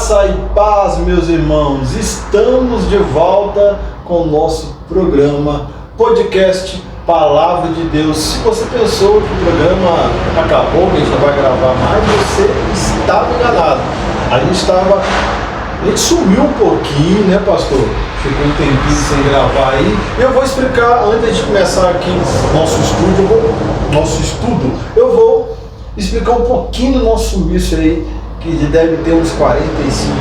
Graça e paz, meus irmãos. Estamos de volta com o nosso programa podcast Palavra de Deus. Se você pensou que o programa acabou, que a gente não vai gravar mais, você estava enganado. A gente sumiu um pouquinho, né, pastor? Ficou um tempinho sem gravar aí. Eu vou explicar, antes de começar aqui nosso estudo, eu vou explicar um pouquinho do nosso sumiço aí, que deve ter uns 45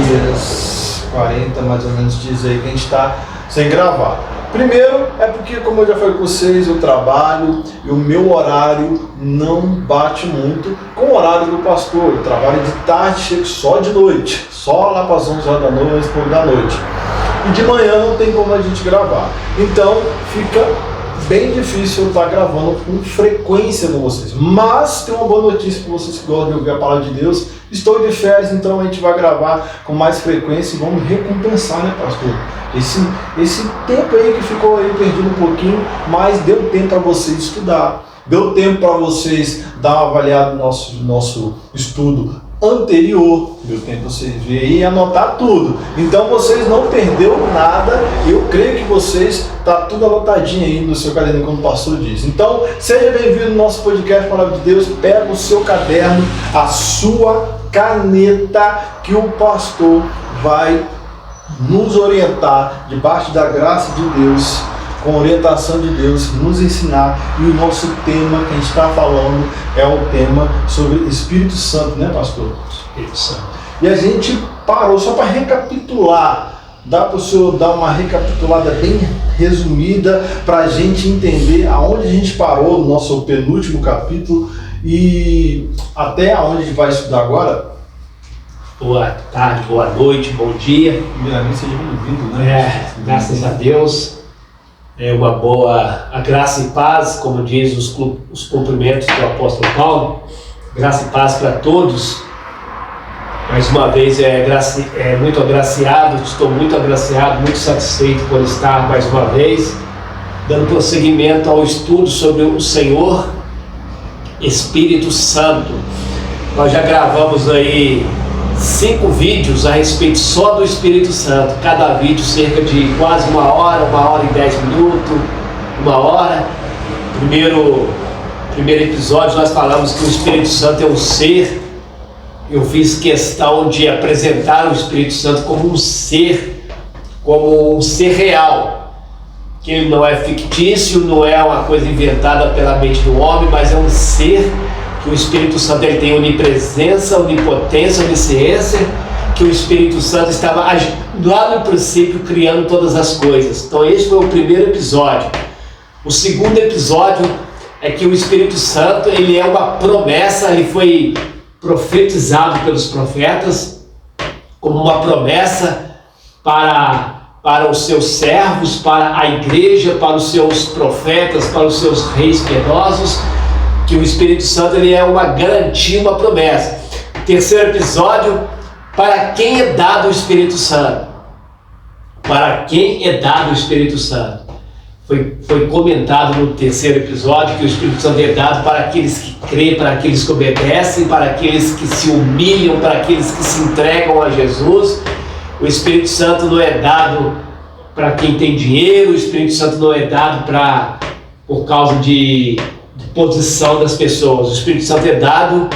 dias, 40 mais ou menos dias aí que a gente está sem gravar. Primeiro é porque, como eu já falei com vocês, eu trabalho e o meu horário não bate muito com o horário do pastor. Eu trabalho de tarde, chego só de noite, só lá para as 11 horas da noite, pouco da noite. E de manhã não tem como a gente gravar. Então fica bem difícil eu estar gravando com frequência com vocês. Mas tem uma boa notícia para vocês que gostam de ouvir a palavra de Deus. Estou de férias, então a gente vai gravar com mais frequência e vamos recompensar, né, pastor? Esse tempo aí que ficou aí perdido um pouquinho, mas deu tempo para vocês estudar. Deu tempo para vocês dar uma avaliada no nosso estudo anterior, deu tempo para vocês verem e anotar tudo. Então vocês não perderam nada. Eu creio que vocês tá tudo anotadinho aí no seu caderno, como o pastor diz. Então seja bem-vindo no nosso podcast Palavra de Deus. Pega o seu caderno, a sua caneta, que o pastor vai nos orientar debaixo da graça de Deus, com a orientação de Deus, nos ensinar. E o nosso tema que a gente está falando é o tema sobre Espírito Santo, né, pastor? Espírito Santo. E a gente parou, só para recapitular, dá para o senhor dar uma recapitulada bem resumida para a gente entender aonde a gente parou no nosso penúltimo capítulo e até aonde a gente vai estudar agora? Boa tarde, boa noite, bom dia. Primeiramente, seja bem-vindo, né? Graças a Deus. Uma boa a graça e paz, como diz os cumprimentos do apóstolo Paulo. Graça e paz para todos. Mais uma vez, muito agraciado, estou muito agraciado, muito satisfeito por estar mais uma vez dando prosseguimento ao estudo sobre o Senhor Espírito Santo. Nós já gravamos aí 5 vídeos a respeito só do Espírito Santo, cada vídeo cerca de quase 1 hora e 10 minutos, 1 hora. Primeiro episódio nós falamos que o Espírito Santo é um ser. Eu fiz questão de apresentar o Espírito Santo como um ser real, que ele não é fictício, não é uma coisa inventada pela mente do homem, mas é um ser que o Espírito Santo ele tem onipresença, onipotência, onisciência, que o Espírito Santo estava lá no princípio criando todas as coisas. Então esse foi o primeiro episódio. O segundo episódio é que o Espírito Santo ele é uma promessa, ele foi profetizado pelos profetas como uma promessa para os seus servos, para a igreja, para os seus profetas, para os seus reis piedosos, que o Espírito Santo ele é uma garantia, uma promessa. Terceiro episódio, para quem é dado o Espírito Santo? Para quem é dado o Espírito Santo? Foi comentado no terceiro episódio que o Espírito Santo é dado para aqueles que creem, para aqueles que obedecem, para aqueles que se humilham, para aqueles que se entregam a Jesus. O Espírito Santo não é dado para quem tem dinheiro, o Espírito Santo não é dado por causa de posição das pessoas. O Espírito Santo é dado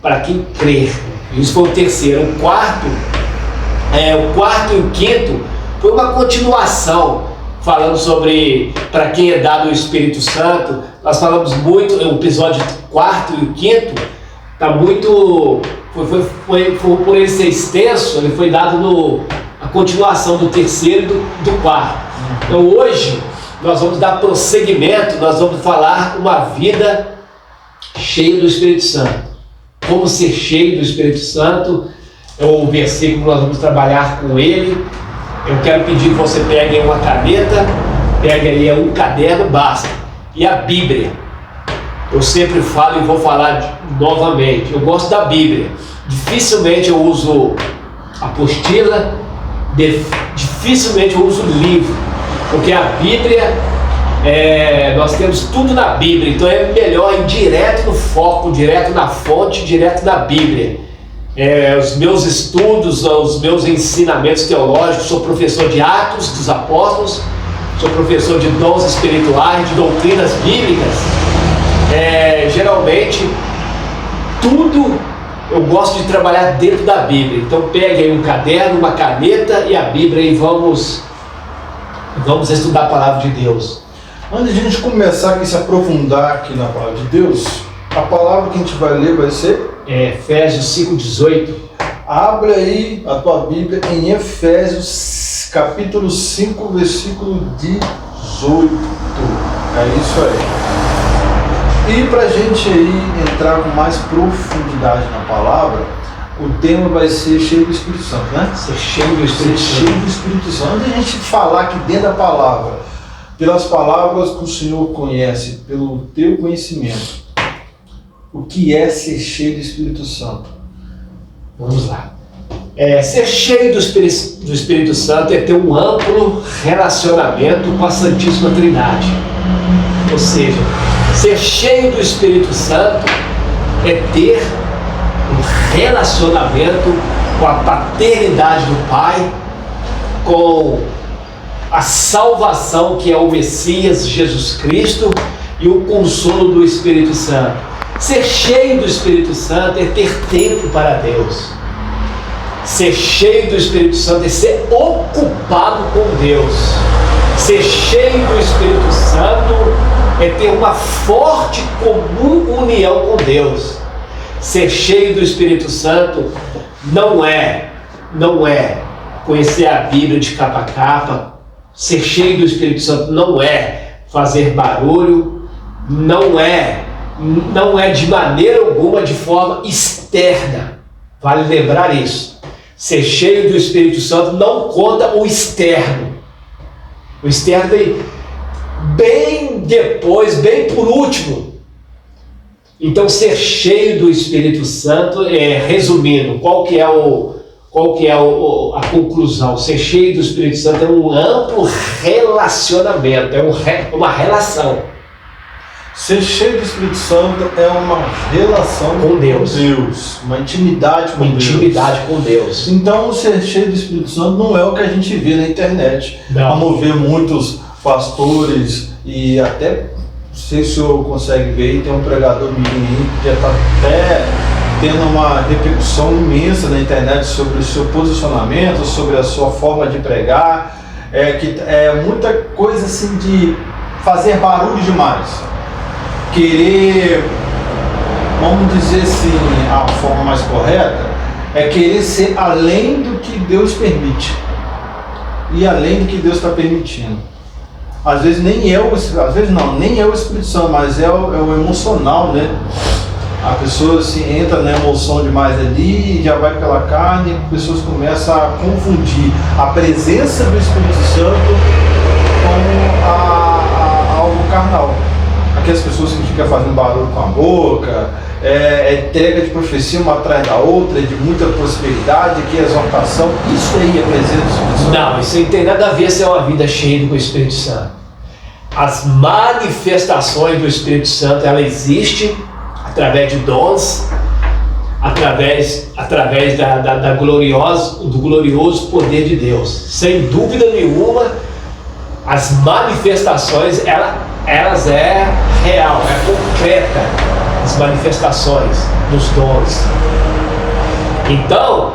para quem crê. Isso foi o terceiro. O quarto e o quinto foi uma continuação, falando sobre para quem é dado o Espírito Santo. Nós falamos muito, o episódio quarto e o quinto está muito, por ele ser extenso, ele foi dado a continuação do terceiro e do quarto. Então hoje nós vamos dar prosseguimento, nós vamos falar uma vida cheia do Espírito Santo. Como ser cheio do Espírito Santo é o versículo que nós vamos trabalhar com ele. Eu quero pedir que você pegue uma caneta, pegue aí um caderno, basta, e a Bíblia. Eu sempre falo e vou falar novamente, eu gosto da Bíblia. Dificilmente eu uso apostila, dificilmente eu uso livro, porque a Bíblia, nós temos tudo na Bíblia, então é melhor ir direto no foco, direto na fonte, direto na Bíblia. os meus estudos, os meus ensinamentos teológicos, sou professor de Atos dos Apóstolos, sou professor de dons espirituais, de doutrinas bíblicas. Geralmente, tudo eu gosto de trabalhar dentro da Bíblia. Então pegue aí um caderno, uma caneta e a Bíblia e vamos estudar a palavra de Deus. Antes de a gente começar aqui, se aprofundar aqui na palavra de Deus, a palavra que a gente vai ler vai ser Efésios 5:18. Abre aí a tua Bíblia em Efésios capítulo 5, versículo 18. É isso aí. E para a gente aí entrar com mais profundidade na palavra, o tema vai ser cheio do Espírito Santo, né? Ser cheio do Espírito Santo. Cheio do Espírito Santo. Antes de a gente falar aqui dentro da palavra, pelas palavras que o Senhor conhece, pelo teu conhecimento, o que é ser cheio do Espírito Santo? Vamos lá. Ser cheio do Espírito Santo é ter um amplo relacionamento com a Santíssima Trindade. Ou seja, ser cheio do Espírito Santo é ter um relacionamento com a paternidade do Pai, com a salvação que é o Messias Jesus Cristo e o consolo do Espírito Santo. Ser cheio do Espírito Santo é ter tempo para Deus. Ser cheio do Espírito Santo é ser ocupado com Deus. Ser cheio do Espírito Santo é ter uma forte comum união com Deus. Ser cheio do Espírito Santo não é conhecer a Bíblia de capa a capa. Ser cheio do Espírito Santo não é fazer barulho, não é de maneira alguma de forma externa. Vale lembrar isso. Ser cheio do Espírito Santo não conta o externo. O externo vem bem depois, bem por último. Então, ser cheio do Espírito Santo, resumindo, qual que é a conclusão? Ser cheio do Espírito Santo é um amplo relacionamento, uma relação. Ser cheio do Espírito Santo é uma relação com Deus, uma intimidade com Deus. Então, ser cheio do Espírito Santo não é o que a gente vê na internet. Não. Vamos ver muitos pastores e até, não sei se o senhor consegue ver, tem um pregador menino que já está até tendo uma repercussão imensa na internet sobre o seu posicionamento, sobre a sua forma de pregar, que é muita coisa assim de fazer barulho demais. Querer, vamos dizer assim, a forma mais correta é querer ser além do que Deus permite e além do que Deus está permitindo. Às vezes nem é o Espírito Santo, mas é o emocional, né? A pessoa se entra na emoção demais ali, já vai pela carne, e as pessoas começam a confundir a presença do Espírito Santo com algo carnal. Aquelas pessoas que ficam fazendo barulho com a boca, entrega de profecia uma atrás da outra, de muita prosperidade, que exaltação, isso aí é presença do Espírito Santo? Não, isso aí não tem nada a ver se é uma vida cheia do Espírito Santo. As manifestações do Espírito Santo, ela existe através de dons, através do glorioso poder de Deus. Sem dúvida nenhuma, as manifestações, elas é real, é concreta, as manifestações dos dons. Então,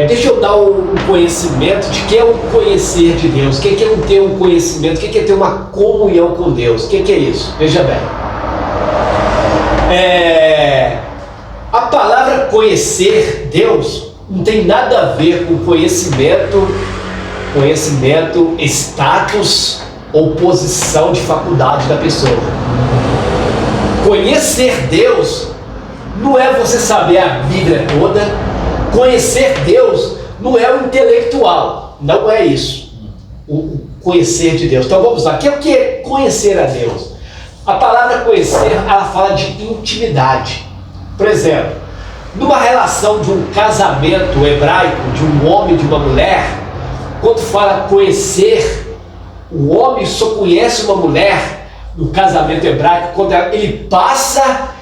deixa eu dar um conhecimento de que é o conhecer de Deus, o que é ter um conhecimento, o que é ter uma comunhão com Deus, o que é isso? Veja bem. A palavra conhecer Deus não tem nada a ver com conhecimento, status ou posição de faculdade da pessoa. Conhecer Deus não é você saber a Bíblia toda. Conhecer Deus não é o intelectual, não é isso. O conhecer de Deus. Então vamos lá, o que é conhecer a Deus? A palavra conhecer, ela fala de intimidade. Por exemplo, numa relação de um casamento hebraico, de um homem e de uma mulher, quando fala conhecer, o homem só conhece uma mulher no casamento hebraico quando ele passa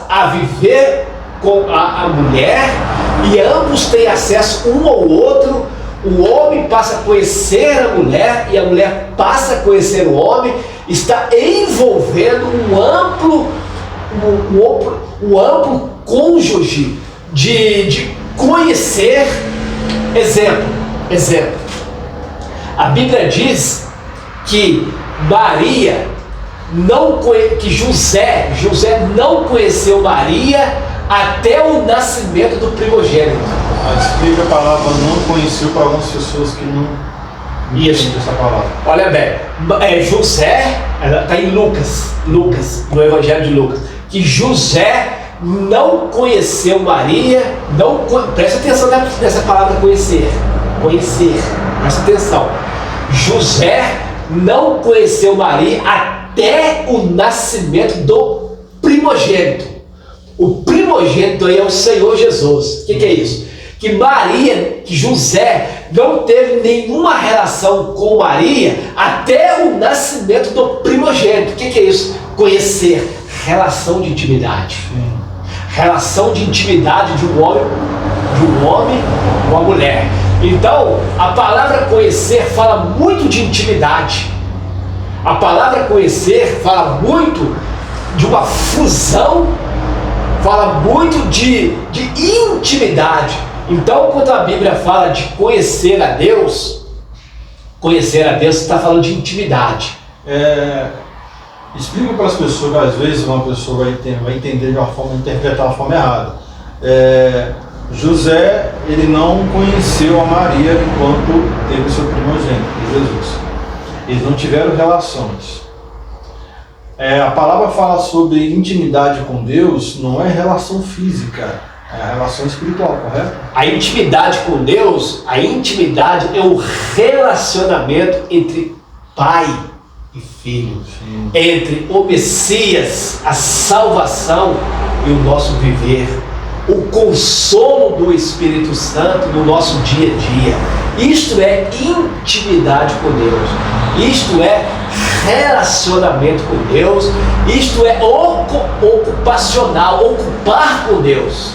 a viver com a mulher, e ambos têm acesso um ao outro. O homem passa a conhecer a mulher e a mulher passa a conhecer o homem. Está envolvendo um amplo cônjuge de conhecer. Exemplo. A Bíblia diz que José não conheceu Maria até o nascimento do primogênito. Mas explica a palavra não conheceu para algumas pessoas que não entendem essa palavra. Olha bem, José, está em Lucas, no Evangelho de Lucas, que José não conheceu Maria, presta atenção nessa palavra conhecer, presta atenção. José não conheceu Maria até o nascimento do primogênito. O primogênito aí é o Senhor Jesus. O que é isso? Que José não teve nenhuma relação com Maria até o nascimento do primogênito. O que é isso? Conhecer, relação de intimidade. Relação de intimidade de um homem com a mulher. Então, a palavra conhecer fala muito de intimidade. A palavra conhecer fala muito de uma fusão, fala muito de intimidade. Então, quando a Bíblia fala de conhecer a Deus está falando de intimidade. Explica para as pessoas que às vezes uma pessoa vai entender de uma forma, interpretar de uma forma errada. José, ele não conheceu a Maria enquanto teve seu primogênito, Jesus. Eles não tiveram relações. A palavra fala sobre intimidade com Deus, não é relação física, é a relação espiritual, correto? A intimidade com Deus, é o relacionamento entre pai e filho. Sim. Entre o Messias, a salvação e o nosso viver. O consolo do Espírito Santo no nosso dia a dia. Isto é intimidade com Deus. Isto é relacionamento com Deus. Isto é ocupacional, ocupar com Deus.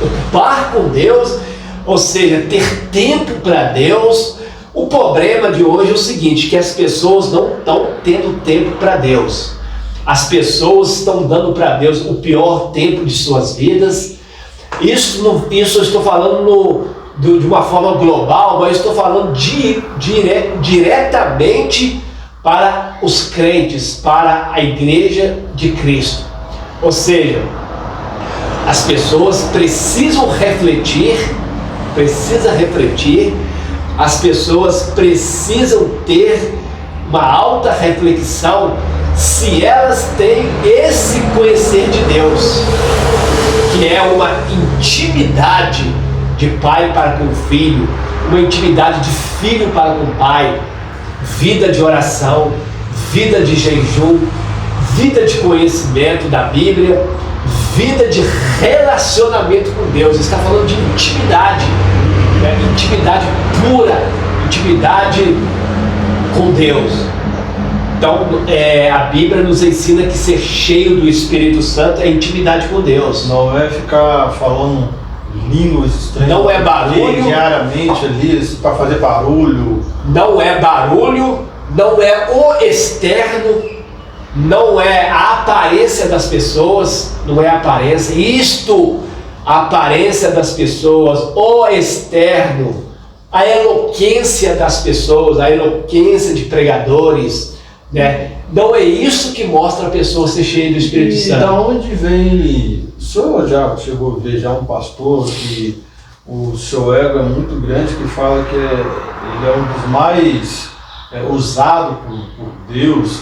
Ocupar com Deus, ou seja, ter tempo para Deus. O problema de hoje é o seguinte, que as pessoas não estão tendo tempo para Deus. As pessoas estão dando para Deus o pior tempo de suas vidas. Isso eu estou falando de uma forma global, mas estou falando diretamente para os crentes, para a igreja de Cristo. Ou seja, as pessoas precisam refletir, as pessoas precisam ter uma alta reflexão se elas têm esse conhecer de Deus, que é uma intimidade de pai para com o filho, uma intimidade de filho para com o pai, vida de oração, vida de jejum, vida de conhecimento da Bíblia, vida de relacionamento com Deus. Está falando de intimidade, intimidade pura, intimidade com Deus. Então, a Bíblia nos ensina que ser cheio do Espírito Santo é intimidade com Deus. Não é ficar falando línguas estranhas. Não é barulho. Diariamente ali, para fazer barulho. Não é barulho, não é o externo, não é a aparência das pessoas, não é a aparência. A aparência das pessoas, o externo, a eloquência das pessoas, a eloquência de pregadores, né? Não é isso que mostra a pessoa ser cheia do Espírito Santo. E da onde vem? O senhor já chegou a ver já um pastor que o seu ego é muito grande, que fala que ele é um dos mais usados por Deus,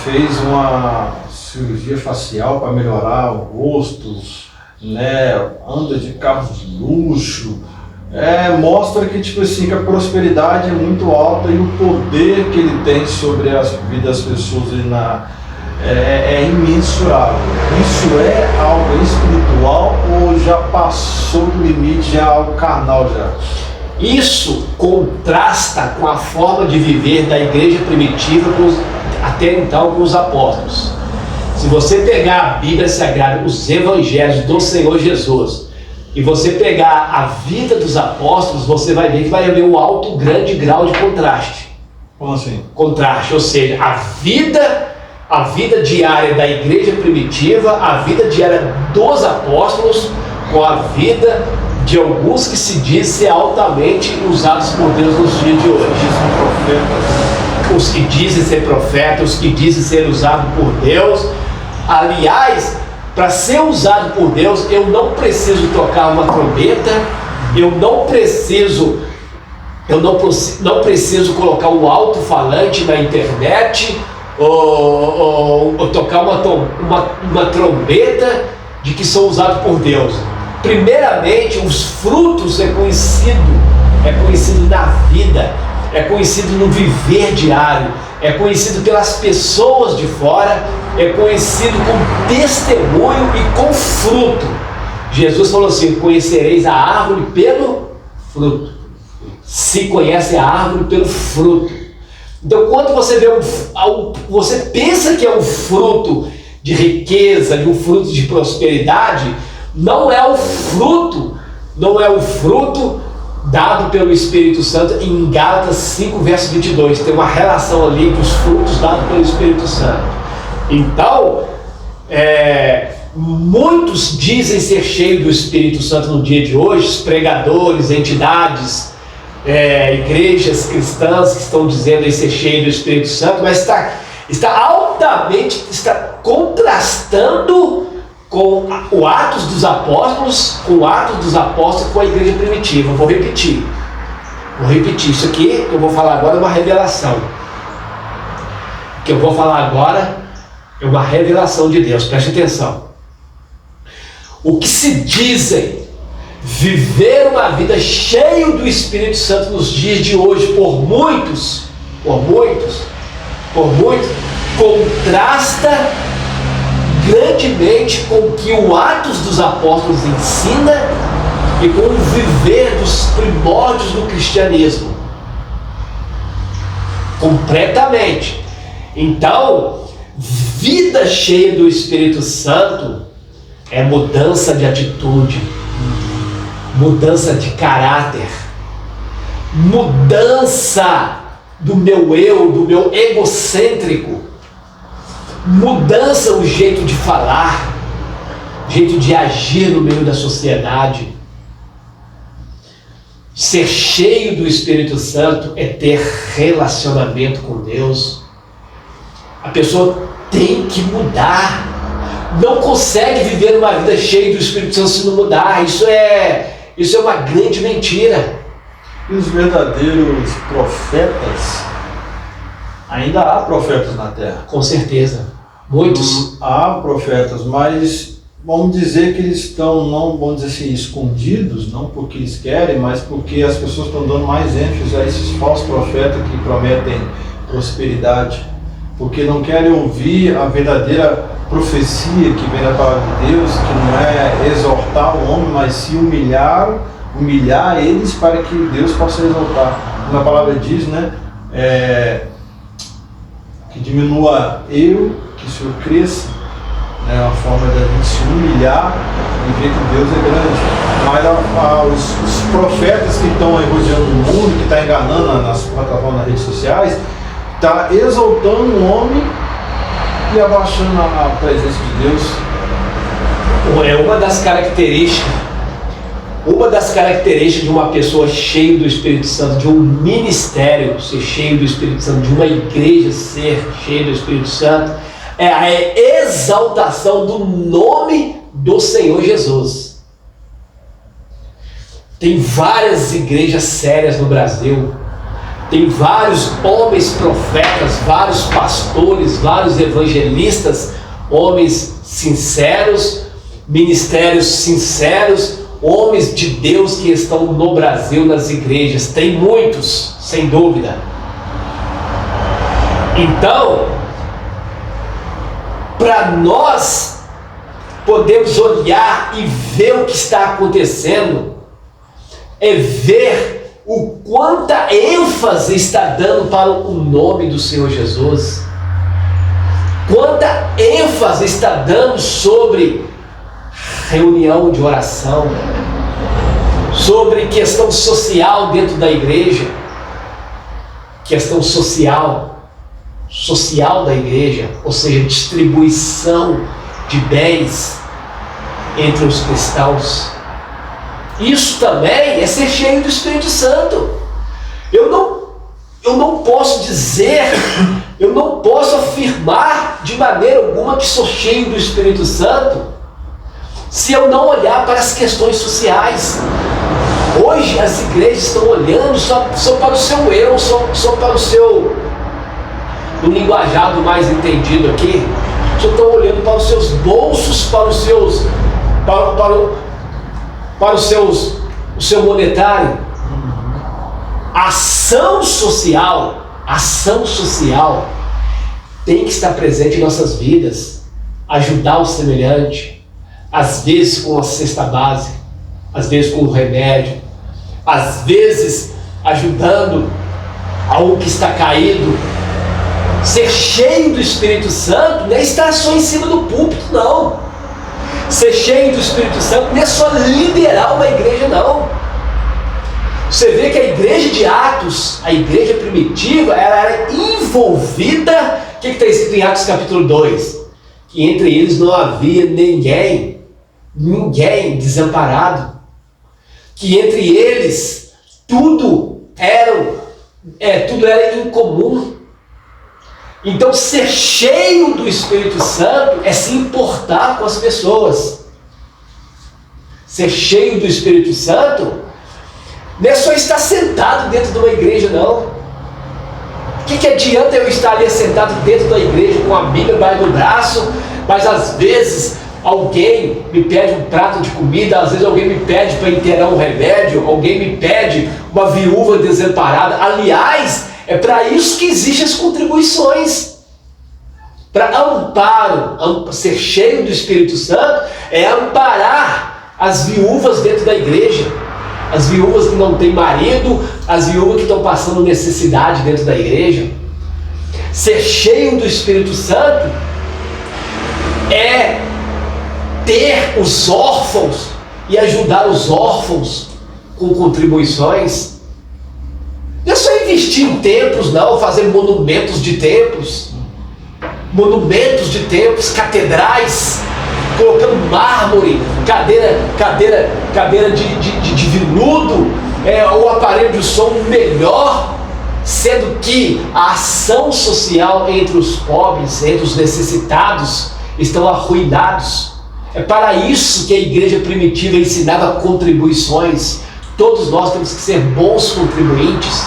fez uma cirurgia facial para melhorar o rosto, né? Anda de carros de luxo. Mostra que, tipo assim, que a prosperidade é muito alta e o poder que ele tem sobre a vida das pessoas é imensurável. Isso é algo espiritual ou já passou do limite, já é algo carnal já? Isso contrasta com a forma de viver da igreja primitiva até então com os apóstolos. Se Se você pegar a Bíblia Sagrada, os Evangelhos do Senhor Jesus, e você pegar a vida dos apóstolos, você vai ver que vai haver um alto, grande grau de contraste. Como assim? Contraste, ou seja, a vida diária da igreja primitiva, a vida diária dos apóstolos, com a vida de alguns que se dizem ser altamente usados por Deus nos dias de hoje. Os que dizem ser profetas, os que dizem ser usados por Deus. Aliás, para ser usado por Deus, eu não preciso tocar uma trombeta, eu não preciso colocar um alto-falante na internet, ou tocar uma trombeta de que sou usado por Deus. Primeiramente, os frutos é conhecido na vida, é conhecido no viver diário, é conhecido pelas pessoas de fora, é conhecido com testemunho e com fruto. Jesus falou assim: conhecereis a árvore pelo fruto. Se conhece a árvore pelo fruto. Então, quando você vê você pensa que é um fruto de riqueza, de um fruto de prosperidade, não é o fruto dado pelo Espírito Santo. Em Gálatas 5, verso 22, tem uma relação ali dos frutos dados pelo Espírito Santo. Então, muitos dizem ser cheios do Espírito Santo no dia de hoje, os pregadores, entidades, igrejas cristãs que estão dizendo ser cheio do Espírito Santo, mas está contrastando com o Atos dos Apóstolos, com a igreja primitiva. Vou repetir. Isso aqui que eu vou falar agora é uma revelação. O que eu vou falar agora é uma revelação de Deus. Preste atenção. O que se dizem viver uma vida cheia do Espírito Santo nos dias de hoje, por muitos, contrasta grandemente com o que o Atos dos Apóstolos ensina e com o viver dos primórdios do cristianismo. Completamente. Então, vida cheia do Espírito Santo é mudança de atitude, mudança de caráter, mudança do meu eu, do meu egocêntrico, mudança o jeito de falar, jeito de agir no meio da sociedade. Ser cheio do Espírito Santo é ter relacionamento com Deus. A pessoa tem que mudar. Não consegue viver uma vida cheia do Espírito Santo se não mudar. Isso é uma grande mentira. E os verdadeiros profetas, ainda há profetas na Terra. Com certeza. Muitos. Há profetas, mas vamos dizer que eles estão, não vamos dizer assim, escondidos, não porque eles querem, mas porque as pessoas estão dando mais ênfase a esses falsos profetas que prometem prosperidade, porque não querem ouvir a verdadeira profecia que vem da palavra de Deus, que não é exortar o homem, mas se humilhar eles para que Deus possa exaltar. Como a palavra diz, né? Que diminua eu, que o Senhor cresça, né? Uma forma da gente se humilhar e ver que Deus é grande. Mas os profetas que estão rodeando o mundo, que estão enganando nas plataformas, nas redes sociais, está exaltando o homem e abaixando a presença de Deus. É uma das características de uma pessoa cheia do Espírito Santo, de um ministério ser cheio do Espírito Santo, de uma igreja ser cheia do Espírito Santo, é a exaltação do nome do Senhor Jesus. Tem várias igrejas sérias no Brasil, tem vários homens profetas, vários pastores, vários evangelistas, homens sinceros, ministérios sinceros, homens de Deus que estão no Brasil, nas igrejas. Tem muitos, sem dúvida. Então, para nós podermos olhar e ver o que está acontecendo, é ver o quanta ênfase está dando para o nome do Senhor Jesus. Quanta ênfase está dando sobre reunião de oração, sobre questão social dentro da igreja, questão social da igreja, ou seja, distribuição de bens entre os cristãos. Isso também é ser cheio do Espírito Santo. Eu não posso dizer, eu não posso afirmar de maneira alguma que sou cheio do Espírito Santo se eu não olhar para as questões sociais. Hoje as igrejas estão olhando só para o seu eu, só para o seu, no linguajado mais entendido aqui, só estão olhando para os seus bolsos, para os seus, para os seus, o seu monetário. Ação social tem que estar presente em nossas vidas, ajudar o semelhante, às vezes com a cesta básica, às vezes com o remédio, às vezes ajudando a um que está caído. Ser cheio do Espírito Santo não é estar só em cima do púlpito, não. Ser cheio do Espírito Santo não é só liderar uma igreja, não. Você vê que a igreja de Atos, a igreja primitiva, ela era envolvida. O que está escrito em Atos capítulo 2? Que entre eles não havia ninguém desamparado. Que entre eles tudo era incomum. Então, ser cheio do Espírito Santo é se importar com as pessoas. Ser cheio do Espírito Santo não é só estar sentado dentro de uma igreja, não. O que adianta eu estar ali sentado dentro da igreja com a Bíblia embaixo do braço, mas às vezes alguém me pede um prato de comida, às vezes alguém me pede para inteirar um remédio, alguém me pede uma viúva desamparada. Aliás, é para isso que existem as contribuições. Para amparo, ser cheio do Espírito Santo é amparar as viúvas dentro da igreja. As viúvas que não têm marido, as viúvas que estão passando necessidade dentro da igreja. Ser cheio do Espírito Santo é ter os órfãos e ajudar os órfãos com contribuições. Não é só investir em templos, não, fazer monumentos de templos, catedrais, colocando mármore, cadeira de veludo, o aparelho de som melhor, sendo que a ação social entre os pobres, entre os necessitados, estão arruinados. É para isso que a igreja primitiva ensinava contribuições. Todos nós temos que ser bons contribuintes,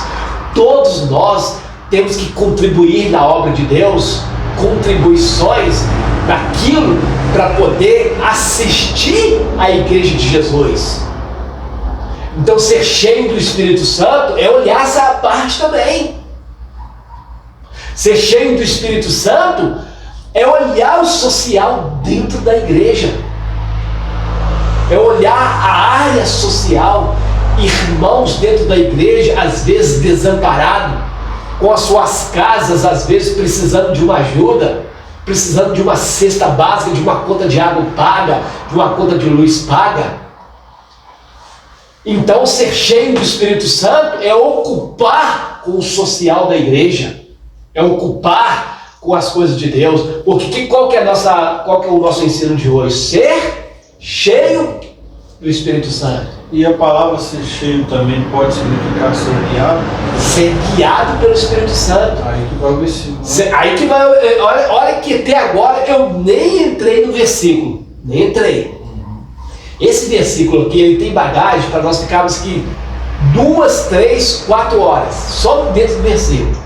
todos nós temos que contribuir na obra de Deus, contribuições naquilo para poder assistir à igreja de Jesus. Então, ser cheio do Espírito Santo é olhar essa parte também. Ser cheio do Espírito Santo é olhar o social dentro da igreja, é olhar a área social, irmãos dentro da igreja, às vezes desamparado, com as suas casas, às vezes precisando de uma ajuda, precisando de uma cesta básica, de uma conta de água paga, de uma conta de luz paga. Então, ser cheio do Espírito Santo é ocupar com o social da igreja, é ocupar com as coisas de Deus. Porque qual que é o nosso ensino de hoje? Ser cheio do Espírito Santo. E a palavra ser cheio também pode significar ser guiado? Ser guiado pelo Espírito Santo. Aí que vai o versículo. Aí que vai. Olha que até agora eu nem entrei no versículo. Nem entrei. Esse versículo aqui, ele tem bagagem para nós ficarmos aqui 2, 3, 4 horas. Só dentro do versículo.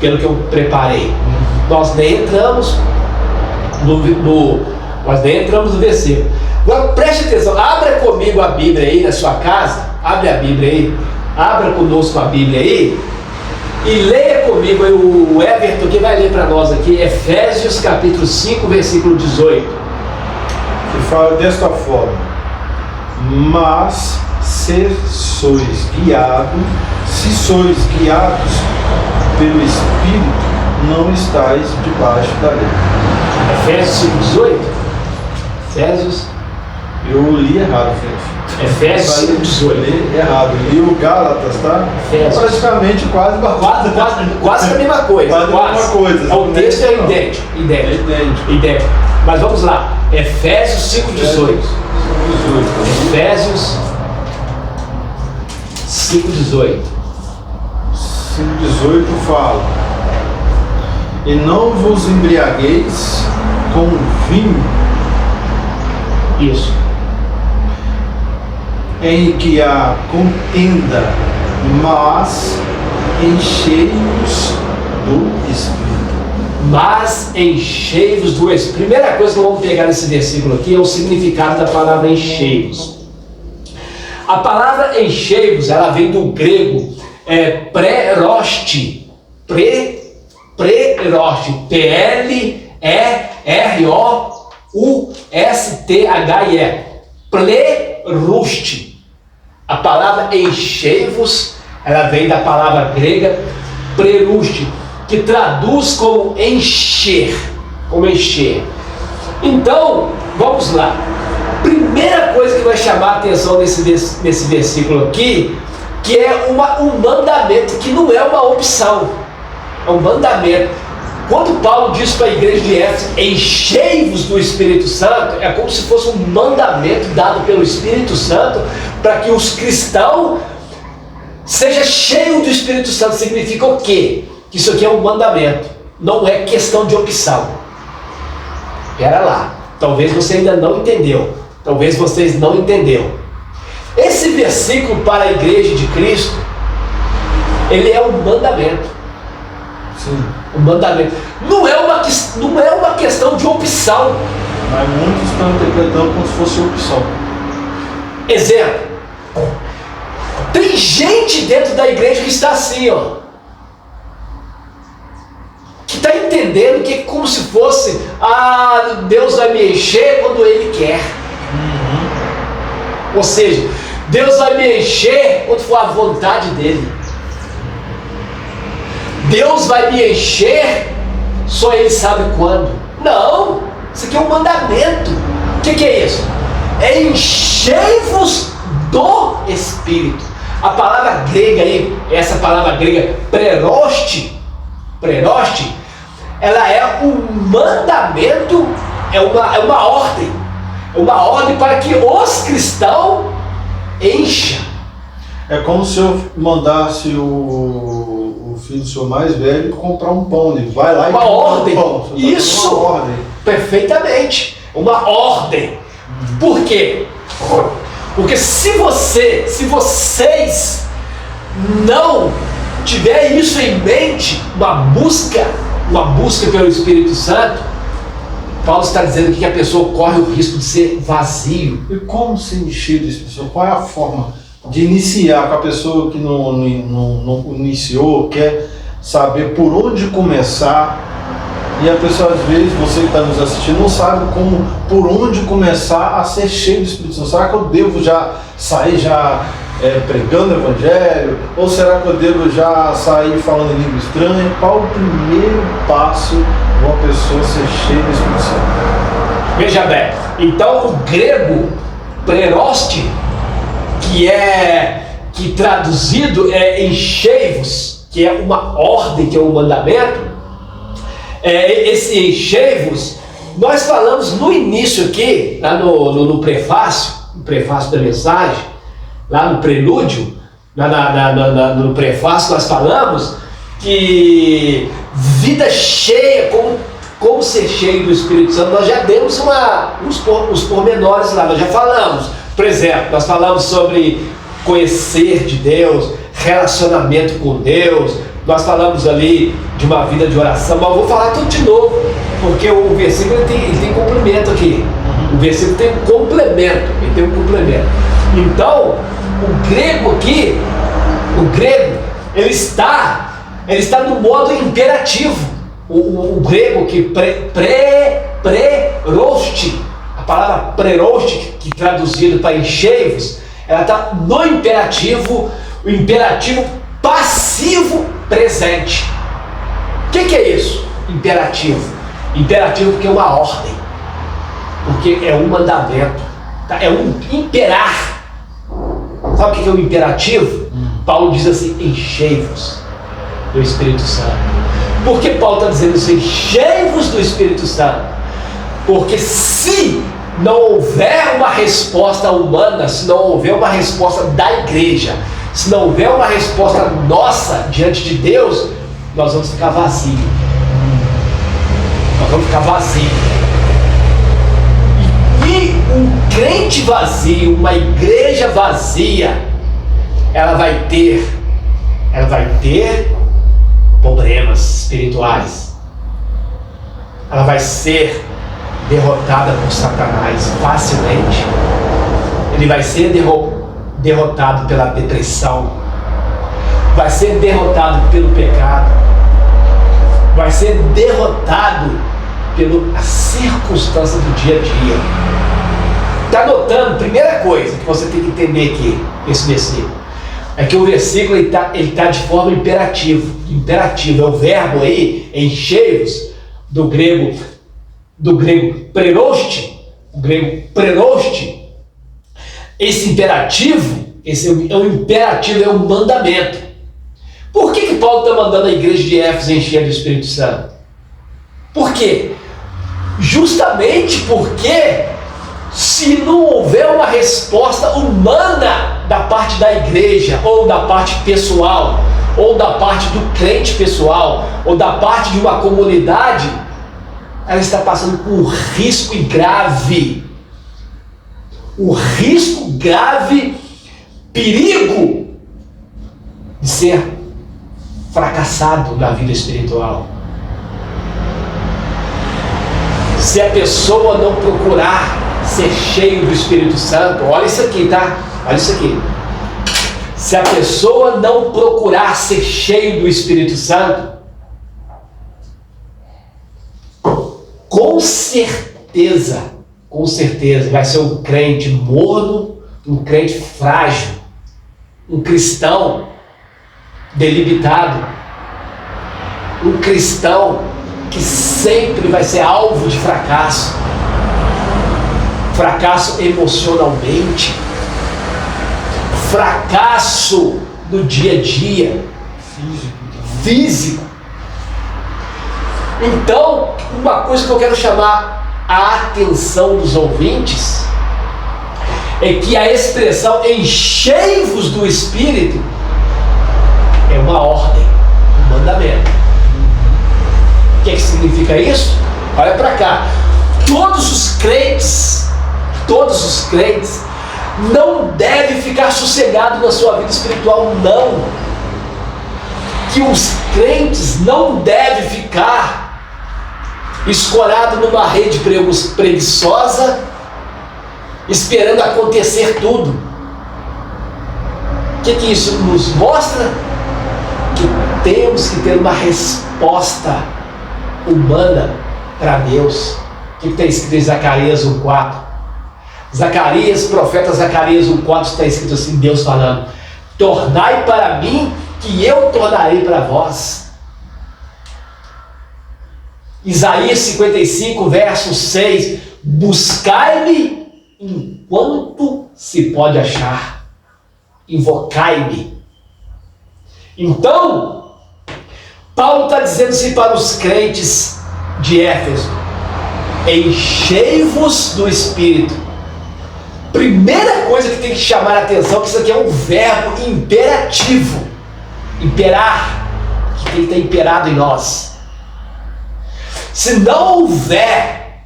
Pelo que eu preparei. Nós nem entramos nós nem entramos no versículo. Agora preste atenção, abra comigo a Bíblia aí na sua casa, abre a Bíblia aí, abra conosco a Bíblia aí e leia comigo aí, o Everton que vai ler para nós aqui, Efésios capítulo 5, versículo 18. Que fala desta forma: mas se sois guiados pelo Espírito, não estáis debaixo da lei. Efésios 5,18. Efésios. Eu li errado, Fred. Efésios 5,18. Li errado. Li o Gálatas, tá? Efésios. Praticamente quase Quase a mesma coisa. Quase a mesma coisa. O texto é idêntico. Idêntico. Mas vamos lá. Efésios 5,18. Efésios 5,18. 5,18 fala: e não vos embriagueis com vinho, Isso. em que há contenda, mas enchei-vos do Espírito. Mas enchei-vos do Espírito. Primeira coisa que vamos pegar nesse versículo aqui é o significado da palavra enchei-vos. A palavra enchei-vos, ela vem do grego preroste. Preroste. P-L-E-R-O-U-S-T-H-I-E. Pleruste. A palavra enchei-vos, ela vem da palavra grega preruste, que traduz como encher. Então, vamos lá. Primeira coisa que vai chamar a atenção nesse versículo aqui, que é um mandamento, que não é uma opção, é um mandamento. Quando Paulo diz para a igreja de Éfeso, enchei-vos do Espírito Santo, é como se fosse um mandamento dado pelo Espírito Santo para que os cristãos sejam cheios do Espírito Santo. Significa o quê? Que isso aqui é um mandamento, não é questão de opção. Espera lá, talvez você ainda não entendeu, talvez vocês não entenderam. Esse versículo para a igreja de Cristo, ele é um mandamento. Sim. Um mandamento. Não é uma questão de opção. Mas muitos estão interpretando como se fosse opção. Exemplo. Tem gente dentro da igreja que está assim, ó. Que está entendendo que é como se fosse, Deus vai me encher quando Ele quer. Ou seja, Deus vai me encher quando for a vontade dEle. Deus vai me encher, só Ele sabe quando. Não, isso aqui é um mandamento. O que é isso? É enchei-vos do Espírito. A palavra grega aí, essa palavra grega preroste, ela é um mandamento, é uma ordem para que os cristãos encham. É como se eu mandasse o filho do senhor mais velho comprar um pão. Ele vai lá e compra ordem. um pão. Isso, uma ordem. Perfeitamente, uma ordem. Por quê? Porque se vocês não tiverem isso em mente, uma busca pelo Espírito Santo, Paulo está dizendo que a pessoa corre o risco de ser vazio. E como se encher do Espírito Santo? Qual é a forma de iniciar com a pessoa que não iniciou, quer saber por onde começar? E a pessoa, às vezes, você que está nos assistindo, não sabe por onde começar a ser cheio do Espírito Santo. Será que eu devo já sair pregando o Evangelho? Ou será que eu devo já sair falando em língua estranha? Qual o primeiro passo de uma pessoa ser cheia do Espírito Santo? Veja bem, então o grego preroste, que traduzido é enchei-vos, que é uma ordem, que é um mandamento. Esse enchei-vos, nós falamos no início aqui, lá no prefácio da mensagem, lá no prelúdio, no prefácio nós falamos que vida cheia, como ser cheio do Espírito Santo, nós já demos uns pormenores lá, nós já falamos. Por exemplo, nós falamos sobre conhecer de Deus, relacionamento com Deus, nós falamos ali de uma vida de oração, mas eu vou falar tudo de novo, porque o versículo ele tem complemento aqui. O versículo tem um complemento, Então, o grego aqui, ele está no modo imperativo. O grego que preroste, a palavra preroste, que traduzido para enchei-vos, ela está no imperativo, o imperativo passivo presente. O que que é isso? Imperativo. Imperativo porque é uma ordem. Porque é um mandamento. Tá? É um imperar. Sabe o que é o imperativo? Paulo diz assim: enchei-vos do Espírito Santo. Por que Paulo está dizendo isso? Enchei-vos do Espírito Santo. Porque se não houver uma resposta humana, se não houver uma resposta da igreja, se não houver uma resposta nossa diante de Deus, nós vamos ficar vazios. Nós vamos ficar vazios. E um crente vazio, uma igreja vazia, ela vai ter problemas espirituais. Ela vai ser derrotada por Satanás facilmente. Ele vai ser derrotado pela depressão, vai ser derrotado pelo pecado, vai ser derrotado pela circunstância do dia a dia. Está notando? Primeira coisa que você tem que entender aqui, esse versículo, é que o versículo ele tá de forma imperativa. Imperativo é o verbo aí, enchei-vos, do grego preroste, o grego preroste. Esse imperativo, esse é um imperativo, é um mandamento. Por que Paulo está mandando a igreja de Éfeso encher do Espírito Santo? Por quê? Justamente porque se não houver uma resposta humana da parte da igreja, ou da parte pessoal, ou da parte do crente pessoal, ou da parte de uma comunidade, ela está passando por um risco grave. O risco grave, perigo de ser fracassado na vida espiritual. Se a pessoa não procurar ser cheio do Espírito Santo, olha isso aqui, tá? Olha isso aqui. Se a pessoa não procurar ser cheio do Espírito Santo, com certeza, vai ser um crente morno, um crente frágil, um cristão debilitado, um cristão que sempre vai ser alvo de fracasso emocionalmente, fracasso no dia a dia, físico. Então, uma coisa que eu quero chamar a atenção dos ouvintes é que a expressão enchei-vos do Espírito é uma ordem, um mandamento. O que significa isso? Olha para cá. Todos os crentes não devem ficar sossegados na sua vida espiritual, não. Que os crentes não devem ficar escorados numa rede preguiçosa, esperando acontecer tudo. O que isso nos mostra? Que temos que ter uma resposta humana para Deus. O que está escrito em Zacarias 1:4? Profeta Zacarias 1:4 está escrito assim, Deus falando: tornai para mim, que eu tornarei para vós. Isaías 55, verso 6: buscai-me enquanto se pode achar, invocai-me. Então, Paulo está dizendo assim para os crentes de Éfeso: enchei-vos do Espírito. Primeira coisa que tem que chamar a atenção, que isso aqui é um verbo imperativo. Imperar, que tem que estar imperado em nós. Se não houver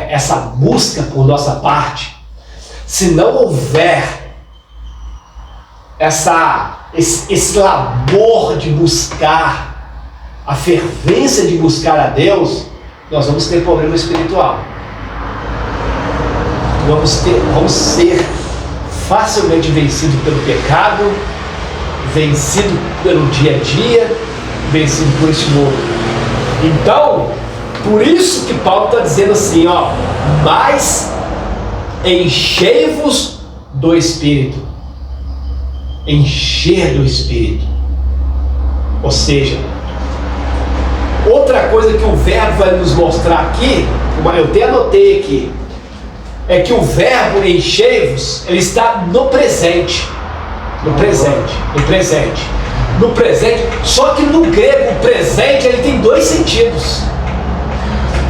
essa busca por nossa parte, se não houver esse labor de buscar, a fervência de buscar a Deus, nós vamos ter problema espiritual. Vamos ser facilmente vencidos pelo pecado, vencido pelo dia a dia, vencido por este mundo. Então, por isso que Paulo está dizendo assim, mas enchei-vos do Espírito. Encher do Espírito. Ou seja, outra coisa que o verbo vai nos mostrar aqui, eu até anotei aqui, é que o verbo enchei-vos, ele está no presente. No presente. Só que no grego, o presente, ele tem dois sentidos.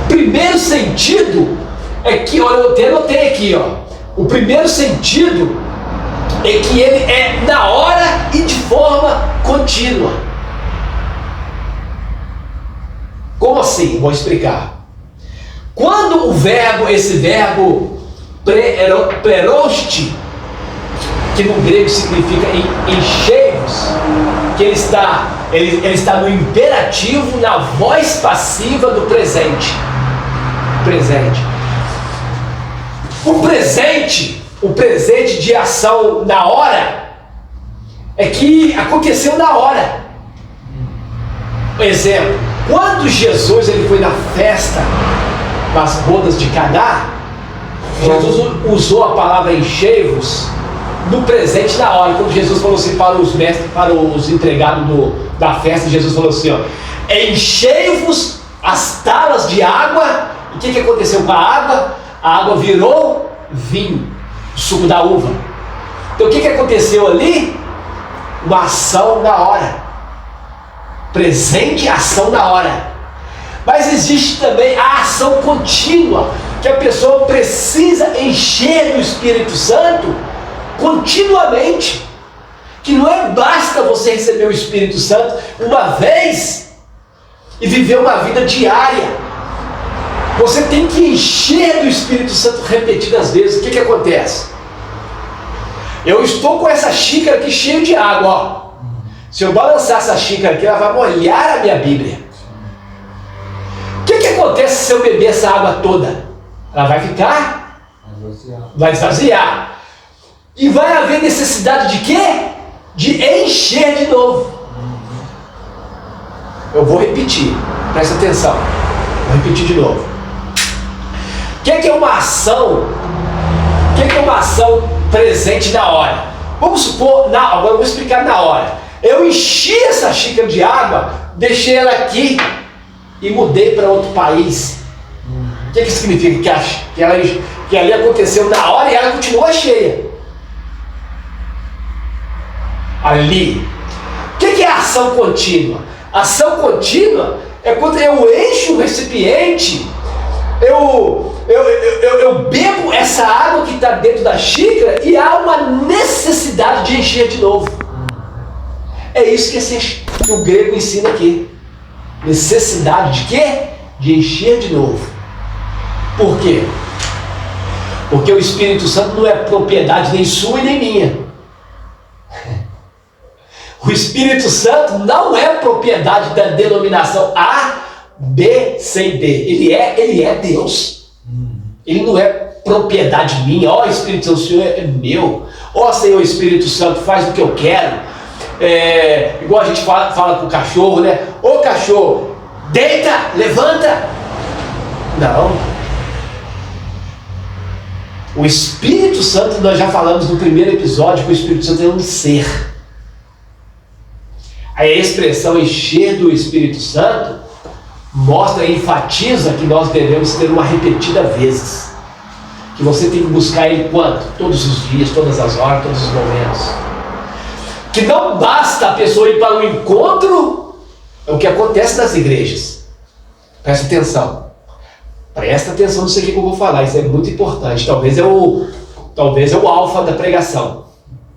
Primeiro sentido é que, olha, eu até anotei aqui, ó. O primeiro sentido é que ele é na hora e de forma contínua. Como assim? Vou explicar. Quando esse verbo pleroste, que no grego significa enchei-vos, que ele está no imperativo, na voz passiva do presente. O presente de ação na hora é que aconteceu na hora. Exemplo, quando Jesus ele foi na festa das bodas de Caná, Jesus usou a palavra enchei-vos no presente na hora. Quando Jesus falou assim para os mestres, para os empregados da festa, Jesus falou assim, ó, enchei-vos as talas de água. E o que aconteceu com a água? A água virou vinho, suco da uva. Então o que aconteceu ali? Uma ação na hora. Presente, ação na hora. Mas existe também a ação contínua, que a pessoa precisa encher do Espírito Santo continuamente. Que não é basta você receber o Espírito Santo uma vez e viver uma vida diária. Você tem que encher do Espírito Santo repetidas vezes. O que acontece? Eu estou com essa xícara aqui cheia de água, ó. Se eu balançar essa xícara aqui, ela vai molhar a minha Bíblia. O que acontece se eu beber essa água toda? Ela vai ficar? Vai esvaziar. E vai haver necessidade de quê? De encher de novo. Eu vou repetir. Presta atenção. Vou repetir de novo. O que é uma ação? O que é uma ação presente na hora? Vamos supor, agora eu vou explicar na hora. Eu enchi essa xícara de água, deixei ela aqui e mudei para outro país. O que significa? Que ali aconteceu na hora e ela continua cheia. Ali. O que é ação contínua? Ação contínua é quando eu encho o recipiente, eu bebo essa água que está dentro da xícara e há uma necessidade de encher de novo. É isso que o grego ensina aqui. Necessidade de quê? De encher de novo. Por quê? Porque o Espírito Santo não é propriedade nem sua e nem minha. O Espírito Santo não é propriedade da denominação A, B, C e D. Ele é Deus. Ele não é propriedade minha. Ó, Espírito Santo, o Senhor é meu. Ó, Senhor Espírito Santo, faz o que eu quero. Igual a gente fala com o cachorro, né? Ô cachorro, deita, levanta. Não. O Espírito Santo, nós já falamos no primeiro episódio que o Espírito Santo é um ser. A expressão encher do Espírito Santo mostra e enfatiza que nós devemos ter uma repetida vezes. Que você tem que buscar ele quanto? Todos os dias, todas as horas, todos os momentos. Que não basta a pessoa ir para o encontro, é o que acontece nas igrejas. Presta atenção. Presta atenção nisso aqui que eu vou falar, isso é muito importante. Talvez é o alfa da pregação.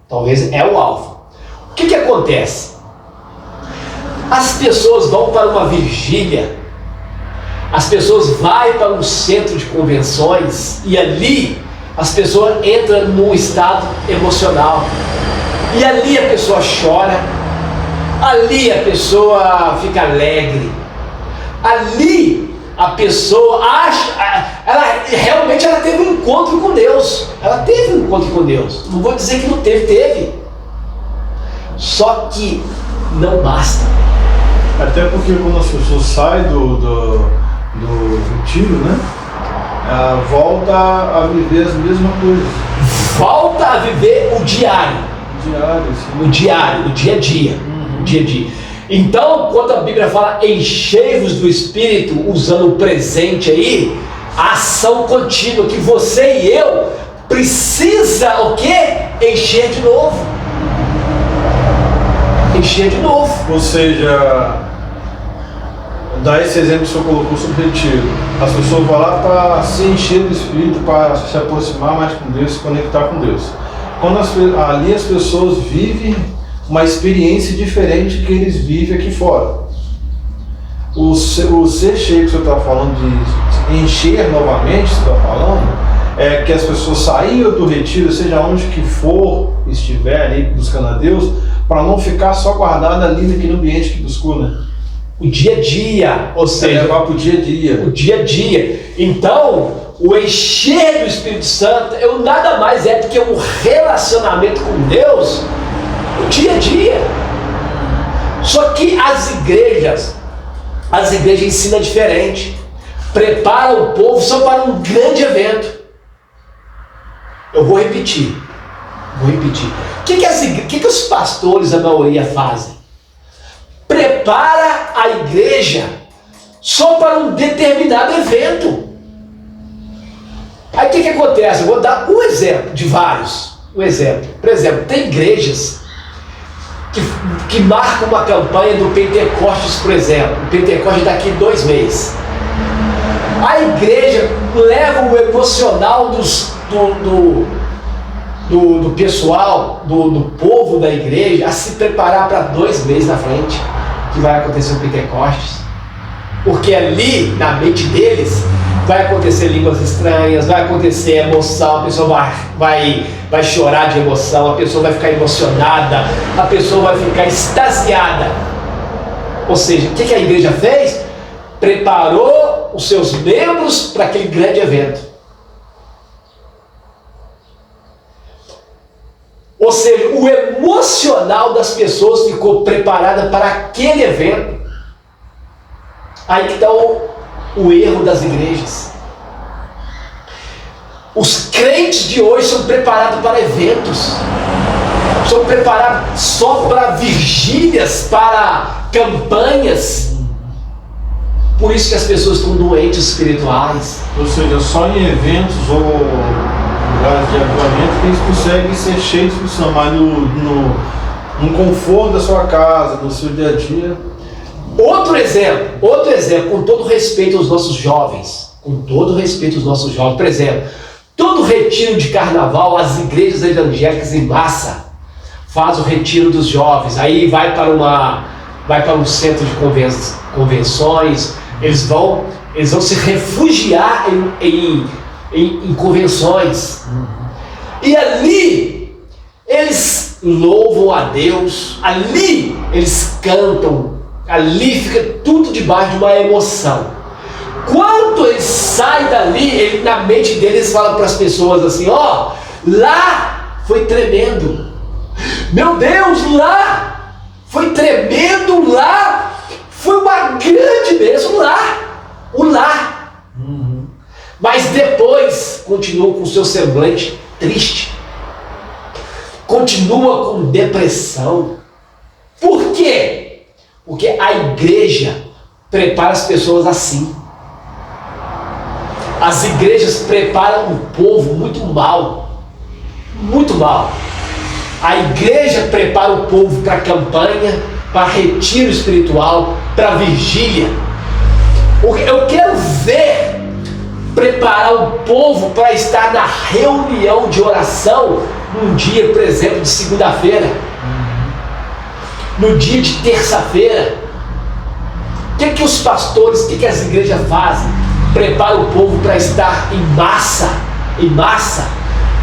Talvez é o alfa. O que acontece? As pessoas vão para uma vigília, as pessoas vão para um centro de convenções e ali as pessoas entram num estado emocional. E ali a pessoa chora, ali a pessoa fica alegre, ali a pessoa realmente ela teve um encontro com Deus. Ela teve um encontro com Deus. Não vou dizer que não teve. Só que não basta. Até porque quando as pessoas saem do retiro, né? Volta a viver as mesmas coisas. Volta a viver o diário. Sim. O dia a dia. O dia a dia. Então, quando a Bíblia fala enchei-vos do Espírito, usando o presente aí, a ação contínua que você e eu precisa o quê? Encher de novo. Encher de novo. Ou seja, dá esse exemplo que o senhor colocou sobre o retiro. As pessoas vão lá para se encher do Espírito, para se aproximar mais com Deus, se conectar com Deus. Quando ali as pessoas vivem uma experiência diferente que eles vivem aqui fora. O ser cheio que o senhor está falando de encher novamente, você está falando, é que as pessoas saíam do retiro, seja onde que for, estiver ali buscando a Deus, para não ficar só guardado ali naquele ambiente que buscou, né? O dia a dia, ou seja, levar para o dia a dia. O dia a dia. Então, o encher do Espírito Santo nada mais é do que um relacionamento com Deus, o dia a dia. Só que as igrejas ensinam diferente. Preparam o povo só para um grande evento. Eu vou repetir. O que os pastores, a maioria, fazem? Prepara a igreja só para um determinado evento. Aí o que acontece? Eu vou dar um exemplo de vários. Por exemplo, tem igrejas que marcam uma campanha do Pentecostes, por exemplo. O Pentecostes daqui 2 meses. A igreja leva o emocional do pessoal, do povo da igreja, a se preparar para 2 meses na frente, que vai acontecer o Pentecostes. Porque ali, na mente deles, vai acontecer línguas estranhas, vai acontecer emoção, a pessoa vai chorar de emoção, a pessoa vai ficar emocionada, a pessoa vai ficar extasiada. Ou seja, o que a igreja fez? Preparou os seus membros para aquele grande evento. Ou seja, o emocional das pessoas ficou preparado para aquele evento. Aí que está o erro das igrejas. Os crentes de hoje são preparados para eventos, são preparados só para vigílias, para campanhas. Por isso que as pessoas estão doentes espirituais. Ou seja, só em eventos ou lugares de avivamento que eles conseguem ser cheios de Espírito, mas no conforto da sua casa, no seu dia a dia. Outro exemplo, com todo respeito aos nossos jovens, por exemplo, todo retiro de carnaval, as igrejas evangélicas em massa faz o retiro dos jovens, aí vai para um centro de convenções, eles vão se refugiar em convenções, e ali eles louvam a Deus, ali eles cantam, ali fica tudo debaixo de uma emoção. Quando eles saem dali, na mente deles falam para as pessoas assim: ó, lá foi tremendo, meu Deus, lá foi tremendo, lá foi uma grande bênção, o lar. Mas depois continua com o seu semblante triste, continua com depressão. Por quê? Porque a igreja prepara as pessoas assim. As igrejas preparam o povo muito mal. A igreja prepara o povo para campanha, para retiro espiritual, para vigília. Eu quero ver preparar o povo para estar na reunião de oração num dia, por exemplo, de segunda-feira, no dia de terça-feira. O que os pastores, o que as igrejas fazem? Preparam o povo para estar em massa,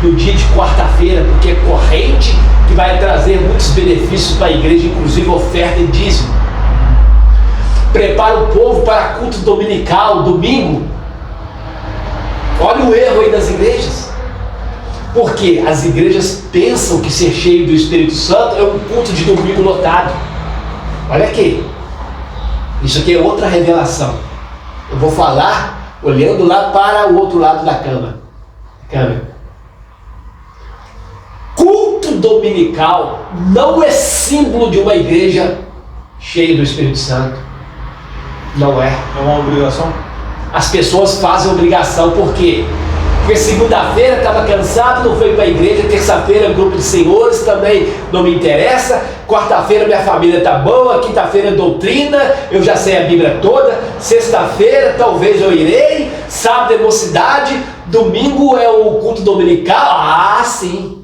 no dia de quarta-feira, porque é corrente que vai trazer muitos benefícios para a igreja, inclusive oferta e dízimo. Prepara o povo para culto dominical, domingo. Olha o erro aí das igrejas. Porque as igrejas pensam que ser cheio do Espírito Santo é um culto de domingo lotado. Olha aqui. Isso aqui é outra revelação. Eu vou falar olhando lá para o outro lado da câmera. Culto dominical não é símbolo de uma igreja cheio do Espírito Santo. Não é. É uma obrigação? As pessoas fazem obrigação, por quê? Porque segunda-feira estava cansado, não foi para a igreja, terça-feira grupo de senhores, também não me interessa, quarta-feira minha família está boa, quinta-feira doutrina, eu já sei a Bíblia toda, sexta-feira talvez eu irei, sábado é mocidade, domingo é o culto dominical, ah sim,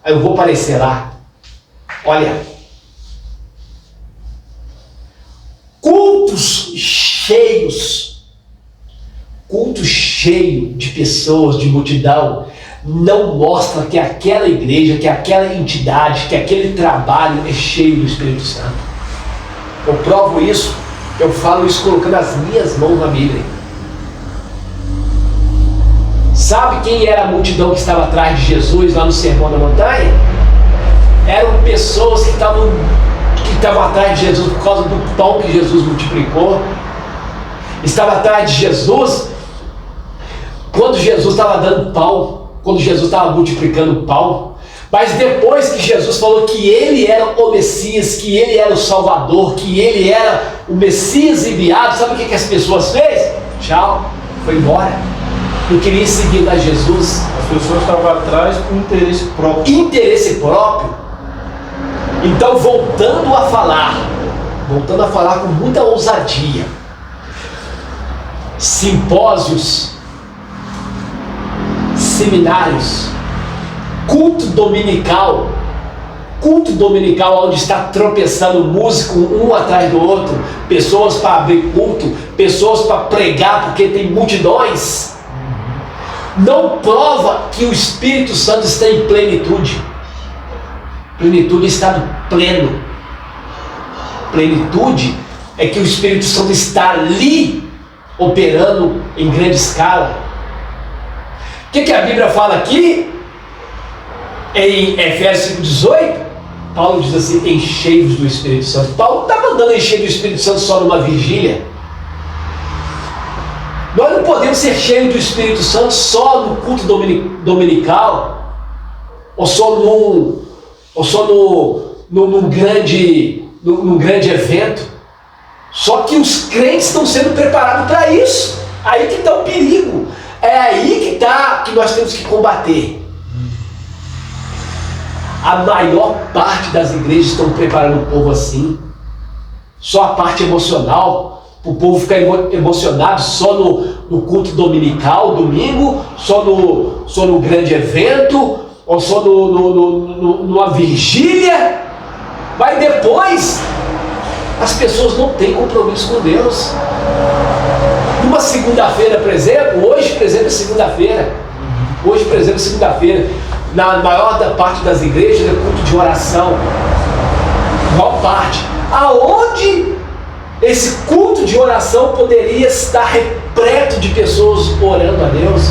aí eu vou aparecer lá. Olha, culto cheio de pessoas, de multidão, não mostra que aquela igreja, que aquela entidade, que aquele trabalho é cheio do Espírito Santo. Eu provo isso, eu falo isso colocando as minhas mãos na Bíblia. Sabe quem era a multidão que estava atrás de Jesus lá no Sermão da Montanha? Eram pessoas que estavam atrás de Jesus por causa do pão que Jesus multiplicou. Estava atrás de Jesus quando Jesus estava dando pão, quando Jesus estava multiplicando o pão. Mas depois que Jesus falou que ele era o Messias, que ele era o Salvador, que ele era o Messias enviado, sabe o que as pessoas fez? Tchau, foi embora. Não queria seguir a Jesus. As pessoas estavam atrás com interesse próprio. Interesse próprio. Então, voltando a falar com muita ousadia, simpósios, seminários, culto dominical onde está tropeçando músico um atrás do outro, pessoas para abrir culto, pessoas para pregar porque tem multidões, não prova que o Espírito Santo está em plenitude. Plenitude é estado pleno. Plenitude é que o Espírito Santo está ali operando em grande escala. O que a Bíblia fala aqui? Em Efésios 5,18, Paulo diz assim: enchei-vos do Espírito Santo. Paulo não está mandando encher do Espírito Santo só numa vigília. Nós não podemos ser cheios do Espírito Santo só no culto dominical, ou só num grande evento. Só que os crentes estão sendo preparados para isso. Aí que está o perigo. É aí que nós temos que combater. A maior parte das igrejas estão preparando o povo assim. Só a parte emocional, para o povo ficar emocionado só no culto dominical, domingo, só no grande evento, ou só numa vigília. Mas depois as pessoas não têm compromisso com Deus. Numa segunda-feira, por exemplo, hoje, por exemplo, é segunda-feira. Hoje, por exemplo, é segunda-feira. Na maior parte das igrejas é culto de oração. Maior parte. Aonde esse culto de oração poderia estar repleto de pessoas orando a Deus?